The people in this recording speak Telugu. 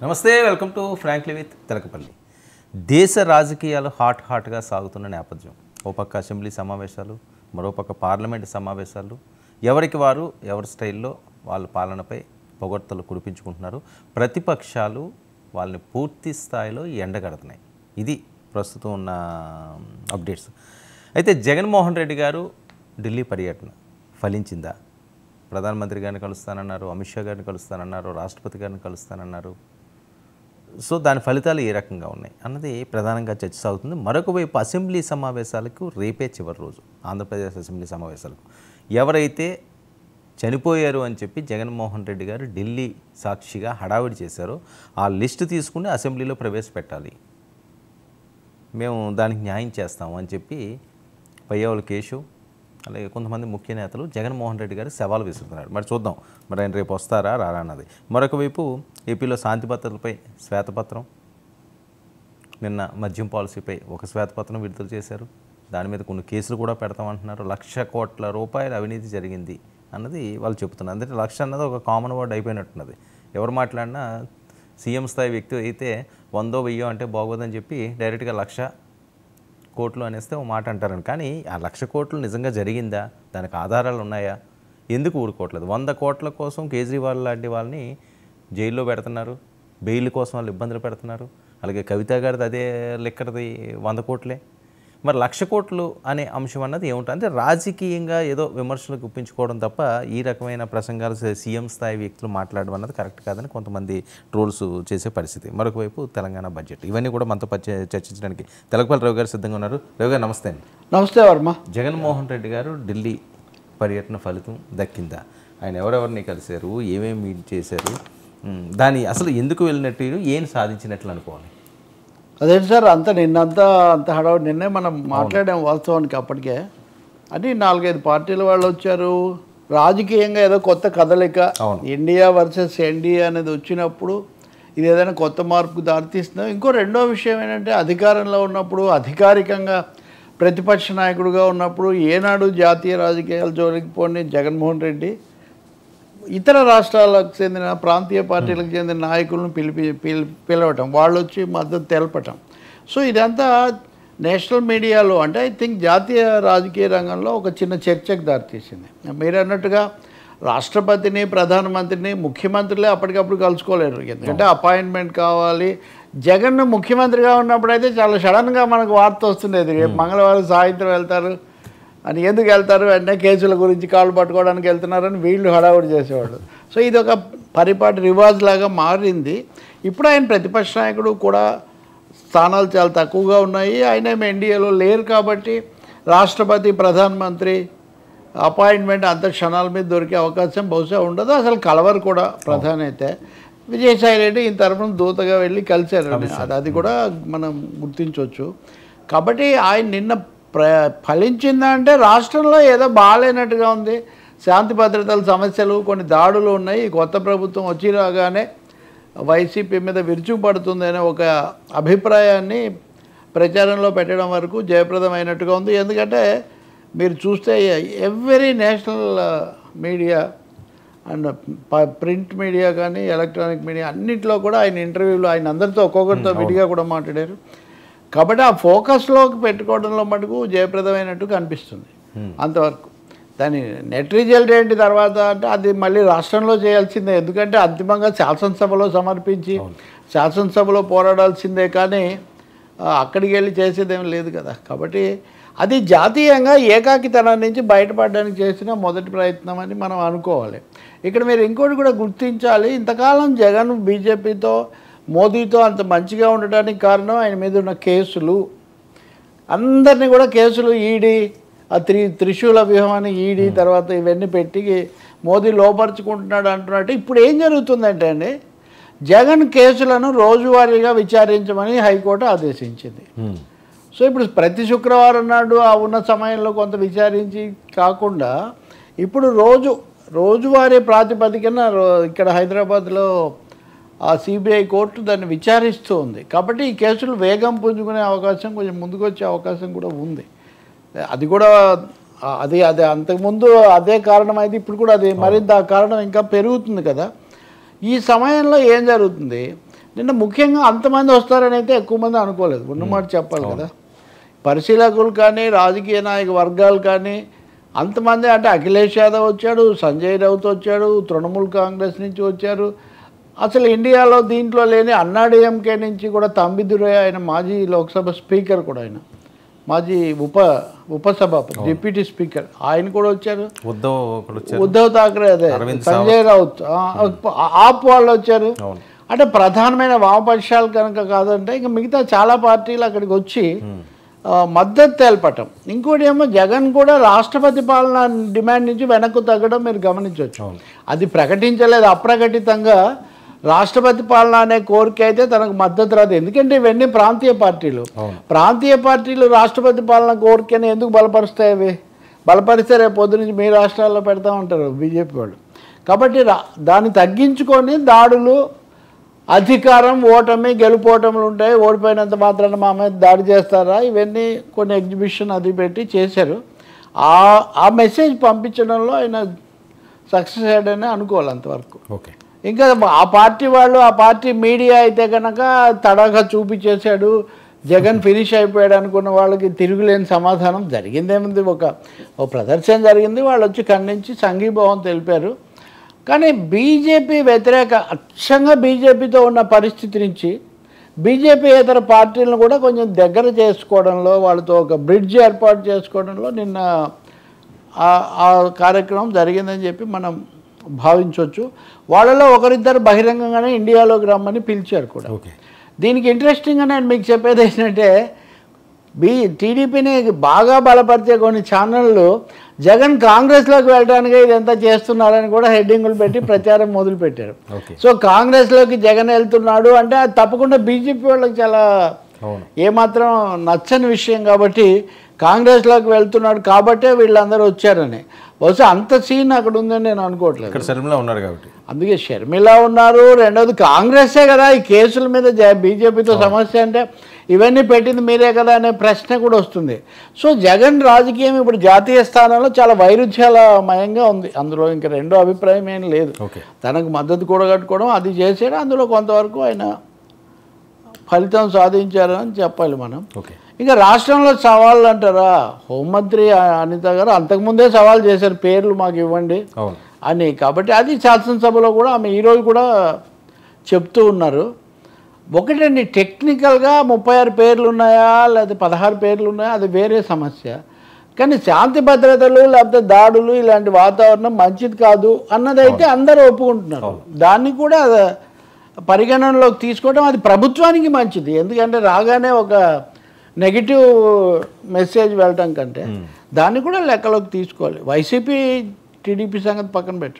నమస్తే welcome to frankly with Telakapalli. దేశ రాజకీయాలు హాట్గా సాగుతున్న నేపథ్యం. ఓ పక్క అసెంబ్లీ సమావేశాలు, మరోపక్క పార్లమెంటు సమావేశాలు. ఎవరికి వారు ఎవరి స్టైల్లో వాళ్ళ పాలనపై పొగడ్తలు కురిపించుకుంటున్నారు. ప్రతిపక్షాలు వాళ్ళని పూర్తి స్థాయిలో ఎండగడుతున్నాయి. ఇది ప్రస్తుతం ఉన్న అప్డేట్స్. అయితే జగన్మోహన్ రెడ్డి గారు ఢిల్లీ పర్యటన ఫలించిందా? ప్రధానమంత్రి గారిని కలుస్తానన్నారు, అమిత్ షా గారిని కలుస్తానన్నారు, రాష్ట్రపతి గారిని కలుస్తానన్నారు. సో దాని ఫలితాలు ఏ రకంగా ఉన్నాయి అన్నది ప్రధానంగా చర్చ సాగుతుంది. మరొక వైపు అసెంబ్లీ సమావేశాలకు రేపే చివరి రోజు. ఆంధ్రప్రదేశ్ అసెంబ్లీ సమావేశాలకు ఎవరైతే చనిపోయారు అని చెప్పి జగన్మోహన్ రెడ్డి గారు ఢిల్లీ సాక్షిగా హడావిడి చేశారో ఆ లిస్టు తీసుకుని అసెంబ్లీలో ప్రవేశపెట్టాలి, మేము దానికి న్యాయం చేస్తాము అని చెప్పి పయ్యావుల కేశవ్ అలాగే కొంతమంది ముఖ్య నేతలు జగన్మోహన్ రెడ్డి గారు సవాలు విసురుతున్నారు. మరి చూద్దాం, మరి ఆయన రేపు వస్తారా రారా అన్నది. మరొక వైపు ఏపీలో శాంతి భద్రతలపై శ్వేతపత్రం, నిన్న మద్యం పాలసీపై ఒక శ్వేతపత్రం విడుదల చేశారు. దాని మీద కొన్ని కేసులు కూడా పెడతామంటున్నారు. 1,00,000 కోట్ల రూపాయల అవినీతి జరిగింది అన్నది వాళ్ళు చెబుతున్నారు. అంటే 1,00,000 అన్నది ఒక కామన్ వర్డ్ అయిపోయినట్టున్నది. ఎవరు మాట్లాడినా సీఎం స్థాయి వ్యక్తి అయితే 100, 1000 అంటే బాగోదని చెప్పి డైరెక్ట్గా 1,00,000 కోట్లు అనేస్తే ఓ మాట అంటారని. కానీ ఆ 1,00,000 కోట్లు నిజంగా జరిగిందా? దానికి ఆధారాలు ఉన్నాయా? ఎందుకు ఊరుకోవట్లేదు? 100 కోట్ల కోసం కేజ్రీవాల్ లాంటి వాళ్ళని జైల్లో పెడుతున్నారు, బెయిల్ కోసం వాళ్ళు ఇబ్బందులు పెడుతున్నారు. అలాగే కవిత గారిది అదే లెక్కది 100 కోట్లే. మరి 1,00,000 కోట్లు అనే అంశం అన్నది ఏముంటుంది అంటే రాజకీయంగా ఏదో విమర్శలు గుప్పించుకోవడం తప్ప ఈ రకమైన ప్రసంగాలు సీఎం స్థాయి వ్యక్తులు మాట్లాడడం అన్నది కరెక్ట్ కాదని కొంతమంది ట్రోల్స్ చేసే పరిస్థితి. మరొక వైపు తెలంగాణ బడ్జెట్, ఇవన్నీ కూడా మనతో చర్చించడానికి తెలకపల్లి రావు గారు సిద్ధంగా ఉన్నారు. రావు గారు నమస్తే అండి. నమస్తే వర్మ. జగన్మోహన్ రెడ్డి గారు ఢిల్లీ పర్యటన ఫలితం దక్కిందా? ఆయన ఎవరెవరిని కలిశారు, ఏమేమి మీట్ చేశారు, దాని అసలు ఎందుకు వెళ్ళినట్టు, ఏం సాధించినట్లు అనుకోవాలి? అదేంటి సార్, నిన్నంతా అంత హడావుడి. నిన్నే మనం మాట్లాడాం వాస్తవానికి. అప్పటికే అని 4-5 పార్టీల వాళ్ళు వచ్చారు. రాజకీయంగా ఏదో కొత్త కదలిక, ఇండియా వర్సెస్ ఎన్డీఏ అనేది వచ్చినప్పుడు ఇది ఏదైనా కొత్త మార్పుకు దారితీస్తున్నాం. ఇంకో రెండో విషయం ఏంటంటే అధికారంలో ఉన్నప్పుడు, అధికారికంగా ప్రతిపక్ష నాయకుడిగా ఉన్నప్పుడు ఏనాడు జాతీయ రాజకీయాల జోలికి పోని జగన్మోహన్ రెడ్డి ఇతర రాష్ట్రాలకు చెందిన ప్రాంతీయ పార్టీలకు చెందిన నాయకులను పిలవటం, వాళ్ళు వచ్చి మద్దతు తెలపటం. సో ఇదంతా నేషనల్ మీడియాలో అంటే ఐ థింక్ జాతీయ రాజకీయ రంగంలో ఒక చిన్న చర్చకు దారితీసింది. మీరు అన్నట్టుగా రాష్ట్రపతిని, ప్రధానమంత్రిని, ముఖ్యమంత్రులే అప్పటికప్పుడు కలుసుకోలేరు, ఎందుకంటే అపాయింట్మెంట్ కావాలి. జగన్ ముఖ్యమంత్రిగా ఉన్నప్పుడైతే చాలా సడన్గా మనకు వార్త వస్తుండేది, రేపు మంగళవారం సాయంత్రం వెళ్తారు అని. ఎందుకు వెళ్తారు అంటే కేసుల గురించి కాళ్ళు పట్టుకోవడానికి వెళ్తున్నారని వీళ్ళు హడావుడి చేసేవాళ్ళు. సో ఇది ఒక పరిపాటి రివాజ్ లాగా మారింది. ఇప్పుడు ఆయన ప్రతిపక్ష నాయకుడు కూడా స్థానాలు చాలా తక్కువగా ఉన్నాయి. ఆయన ఎన్డీఏలో లేరు కాబట్టి రాష్ట్రపతి, ప్రధానమంత్రి అపాయింట్మెంట్ అంత క్షణాల మీద దొరికే అవకాశం బహుశా ఉండదు. అసలు కలవరు కూడా. ప్రధాని అయితే విజయసాయి రెడ్డి ఈ తరఫున దూతగా వెళ్ళి కలిశారు, అది కూడా మనం గుర్తించవచ్చు. కాబట్టి ఆయన నిన్న ఫలించిందంటే రాష్ట్రంలో ఏదో బాగాలేనట్టుగా ఉంది. శాంతి భద్రతల సమస్యలు, కొన్ని దాడులు ఉన్నాయి. కొత్త ప్రభుత్వం వచ్చి రాగానే వైసీపీ మీద విరుచుకుపడుతుందనే ఒక అభిప్రాయాన్ని ప్రచారంలో పెట్టడం వరకు జయప్రదమైనట్టుగా ఉంది. ఎందుకంటే మీరు చూస్తే every national media and print media కానీ ఎలక్ట్రానిక్ మీడియా అన్నింటిలో కూడా ఆయన ఇంటర్వ్యూలో ఆయన అందరితో ఒక్కొక్కరితో విడిగా కూడా మాట్లాడారు. కాబట్టి ఆ ఫోకస్లోకి పెట్టుకోవడంలో మటుకు జయప్రదమైనట్టు కనిపిస్తుంది అంతవరకు. దాని నెట్ రిజల్ట్ ఏంటి తర్వాత అంటే అది మళ్ళీ రాష్ట్రంలో చేయాల్సిందే. ఎందుకంటే అంతిమంగా శాసనసభలో సమర్పించి శాసనసభలో పోరాడాల్సిందే, కానీ అక్కడికి వెళ్ళి చేసేదేమీ లేదు కదా. కాబట్టి అది జాతీయంగా ఏకాకితనం నుంచి బయటపడడానికి చేసిన మొదటి ప్రయత్నం అని మనం అనుకోవాలి. ఇక్కడ మీరు ఇంకోటి కూడా గుర్తించాలి. ఇంతకాలం జగన్ బీజేపీతో, మోదీతో అంత మంచిగా ఉండడానికి కారణం ఆయన మీద ఉన్న కేసులు. అందరినీ కూడా కేసులు ఈడీ, ఆ త్రిశూల వ్యూహాన్ని ఈడీ తర్వాత ఇవన్నీ పెట్టి మోదీ లోపరుచుకుంటున్నాడు అంటున్నట్టు. ఇప్పుడు ఏం జరుగుతుందంటే అండి, జగన్ కేసులను రోజువారీగా విచారించమని హైకోర్టు ఆదేశించింది. సో ఇప్పుడు ప్రతి శుక్రవారం నాడు ఆ ఉన్న సమయంలో కొంత విచారించి కాకుండా ఇప్పుడు రోజువారీ ప్రాతిపదికన ఇక్కడ హైదరాబాద్లో ఆ సిబిఐ కోర్టు దాన్ని విచారిస్తూ ఉంది. కాబట్టి ఈ కేసులు వేగం పుంజుకునే అవకాశం, కొంచెం ముందుకు వచ్చే అవకాశం కూడా ఉంది. అది కూడా అది అంతకుముందు అదే కారణం అయితే ఇప్పుడు కూడా అది మరింత ఆ కారణం ఇంకా పెరుగుతుంది కదా. ఈ సమయంలో ఏం జరుగుతుంది, నిన్న ముఖ్యంగా అంతమంది వస్తారని అయితే ఎక్కువ మంది అనుకోలేదు, ఉన్నమాట చెప్పాలి కదా. పరిశీలకులు కానీ రాజకీయ నాయక వర్గాలు కానీ అంతమంది, అంటే అఖిలేష్ యాదవ్ వచ్చాడు, సంజయ్ రౌత్ వచ్చాడు, తృణమూల్ కాంగ్రెస్ నుంచి వచ్చారు, అసలు ఇండియాలో దీంట్లో లేని అన్నాడీఎంకే నుంచి కూడా తంబిదురై, ఆయన మాజీ లోక్సభ స్పీకర్ కూడా, ఆయన మాజీ ఉపసభాపతి డిప్యూటీ స్పీకర్, ఆయన కూడా వచ్చారు. ఉద్ధవ్ ఠాక్రే, అదే సంజయ్ రౌత్, ఆప్ వాళ్ళు వచ్చారు. అంటే ప్రధానమైన వామపక్షాలు కనుక కాదంటే ఇంకా మిగతా చాలా పార్టీలు అక్కడికి వచ్చి మద్దతు తెలపటం. ఇంకోటి ఏమో జగన్ కూడా రాష్ట్రపతి పాలన డిమాండ్ నుంచి వెనక్కు తగ్గడం మీరు గమనించవచ్చు. అది ప్రకటించలేదు, అప్రకటితంగా రాష్ట్రపతి పాలన అనే కోరిక అయితే తనకు మద్దతు రాదు. ఎందుకంటే ఇవన్నీ ప్రాంతీయ పార్టీలు రాష్ట్రపతి పాలన కోరికని ఎందుకు బలపరుస్తాయి? అవి బలపరిస్తే రేపు పొద్దు నుంచి మీ రాష్ట్రాల్లో పెడతా ఉంటారు బీజేపీ వాళ్ళు. కాబట్టి దాన్ని తగ్గించుకొని దాడులు, అధికారం, ఓటమి, గెలుపోటములు ఉంటాయి, ఓడిపోయినంత మాత్రాన మా మీద దాడి చేస్తారా, ఇవన్నీ కొన్ని ఎగ్జిబిషన్ అది పెట్టి చేశారు. ఆ మెసేజ్ పంపించడంలో ఆయన సక్సెస్ అయ్యాడని అనుకోవాలి అంతవరకు. ఓకే. ఇంకా ఆ పార్టీ వాళ్ళు, ఆ పార్టీ మీడియా అయితే కనుక తడాగా చూపించేశాడు, జగన్ ఫినిష్ అయిపోయాడు అనుకున్న వాళ్ళకి తిరుగులేని సమాధానం. జరిగిందేముంది, ఒక ప్రదర్శన జరిగింది, వాళ్ళు వచ్చి ఖండించి సంఘీభావం తెలిపారు. కానీ బీజేపీ వ్యతిరేక, అచ్చంగా బీజేపీతో ఉన్న పరిస్థితి నుంచి బీజేపీ ఇతర పార్టీలను కూడా కొంచెం దగ్గర చేసుకోవడంలో, వాళ్ళతో ఒక బ్రిడ్జ్ ఏర్పాటు చేసుకోవడంలో నిన్న ఆ కార్యక్రమం జరిగిందని చెప్పి మనం భావించవచ్చు. వాళ్ళలో ఒకరిద్దరు బహిరంగంగానే ఇండియాలోకి రమ్మని పిలిచారు కూడా. దీనికి ఇంట్రెస్టింగ్గా నేను మీకు చెప్పేది ఏంటంటే, టీడీపీని బాగా బలపరిచే కొన్ని ఛానళ్ళు జగన్ కాంగ్రెస్లోకి వెళ్ళడానికి ఇదంతా చేస్తున్నారని కూడా హెడ్డింగులు పెట్టి ప్రచారం మొదలుపెట్టారు. సో కాంగ్రెస్లోకి జగన్ వెళ్తున్నాడు అంటే అది తప్పకుండా బీజేపీ వాళ్ళకి చాలా ఏమాత్రం నచ్చని విషయం. కాబట్టి కాంగ్రెస్లోకి వెళ్తున్నాడు కాబట్టే వీళ్ళందరూ వచ్చారని, బహుశా అంత సీన్ అక్కడ ఉందని నేను అనుకోవట్లేదు. షర్మిల ఉన్నారు కాబట్టి, అందుకే షర్మిల ఉన్నారు. రెండవది కాంగ్రెస్సే కదా ఈ కేసుల మీద బీజేపీతో సమస్య అంటే ఇవన్నీ పెట్టింది మీరే కదా అనే ప్రశ్న కూడా వస్తుంది. సో జగన్ రాజకీయం ఇప్పుడు జాతీయ స్థానంలో చాలా వైరుధ్యాలమయంగా ఉంది. అందులో ఇంకా రెండో అభిప్రాయం ఏం లేదు. తనకు మద్దతు కూడగట్టుకోవడం అది చేసాడు, అందులో కొంతవరకు ఆయన ఫలితం సాధించారని చెప్పాలి మనం. ఇంకా రాష్ట్రంలో సవాళ్ళు అంటారా, హోంమంత్రి అనిత గారు అంతకుముందే సవాల్ చేశారు, పేర్లు మాకు ఇవ్వండి అని. కాబట్టి అది శాసనసభలో కూడా ఆమె ఈరోజు కూడా చెప్తూ ఉన్నారు. ఒకటండి, టెక్నికల్గా 36 పేర్లు ఉన్నాయా లేదా 16 పేర్లు ఉన్నాయా అది వేరే సమస్య. కానీ శాంతి భద్రతలు లేకపోతే దాడులు ఇలాంటి వాతావరణం మంచిది కాదు అన్నదైతే అందరూ ఒప్పుకుంటున్నారు. దాన్ని కూడా పరిగణనలోకి తీసుకోవడం అది ప్రభుత్వానికి మంచిది. ఎందుకంటే రాగానే ఒక నెగిటివ్ మెసేజ్ వెళ్ళటం కంటే దాన్ని కూడా లెక్కలోకి తీసుకోవాలి. వైసీపీ టీడీపీ సంగతి పక్కన పెట్టు.